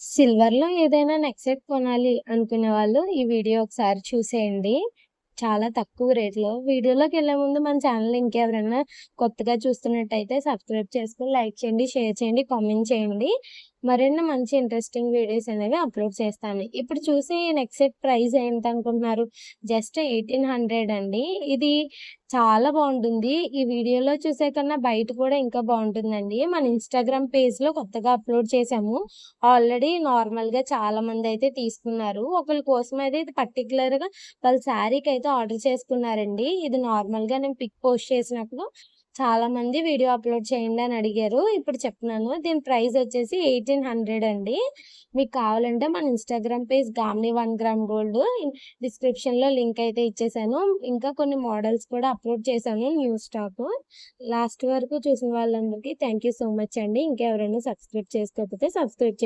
సిల్వర్‌లో ఏదైనా neck set కొనాలి అనుకునే వాళ్ళు ఈ వీడియో ఒకసారి చూసేయండి. చాలా తక్కువ రేట్‌లో. వీడియోలోకెళ్ళే ముందు మన ఛానెల్‌ని ఇంకెవరైనా కొత్తగా చూస్తున్నట్టయితే సబ్స్క్రైబ్ చేసుకొని లైక్ చేయండి, షేర్ చేయండి, కామెంట్ చేయండి. మరిన్ని మంచి ఇంట్రెస్టింగ్ వీడియోస్ అనేవి అప్‌లోడ్ చేస్తాను. ఇప్పుడు చూసే ఈ నెక్ సెట్ ప్రైస్ ఎంతనుకుంటున్నారు? జస్ట్ 1800 అండి. ఇది చాలా బావుంటుంది. ఈ వీడియోలో చూసే కన్నా బయట కూడా ఇంకా బావుంటుందండి. మన ఇన్‌స్టాగ్రామ్ పేజ్‌లో కొత్తగా అప్‌లోడ్ చేశాము. ఆల్రెడీ నార్మల్‌గా చాలామందయితే తీసుకున్నారు. ఒకళ్ళ కోసమయితే ఇది పర్టిక్యులర్‌గా వాళ్ళ శారీకయితే ఆర్డర్ చేసుకున్నారండి. ఇది నార్మల్‌గా నేను పిక్ పోస్ట్ చేసినప్పుడు చాలామంది వీడియో అప్‌లోడ్ చేయండి అని అడిగారు. ఇప్పుడు చెప్తున్నాను. దీని ప్రైస్ వచ్చేసి 1800 అండి. మీకు కావాలంటే మన ఇన్‌స్టాగ్రామ్ పేజ్ గామిని 1 గ్రామ్ గోల్డ్ డిస్క్రిప్షన్‌లో లింక్ అయితే ఇచ్చేసాను. ఇంకా కొన్ని మోడల్స్ కూడా అప్‌లోడ్ చేశాను న్యూ స్టాకు. లాస్ట్ వరకు చూసిన వాళ్ళందరికీ థాంక్ యూ సో మచ్ అండి. ఇంకెవరైనా సబ్స్క్రైబ్ చేసుకోకపోతే సబ్స్క్రైబ్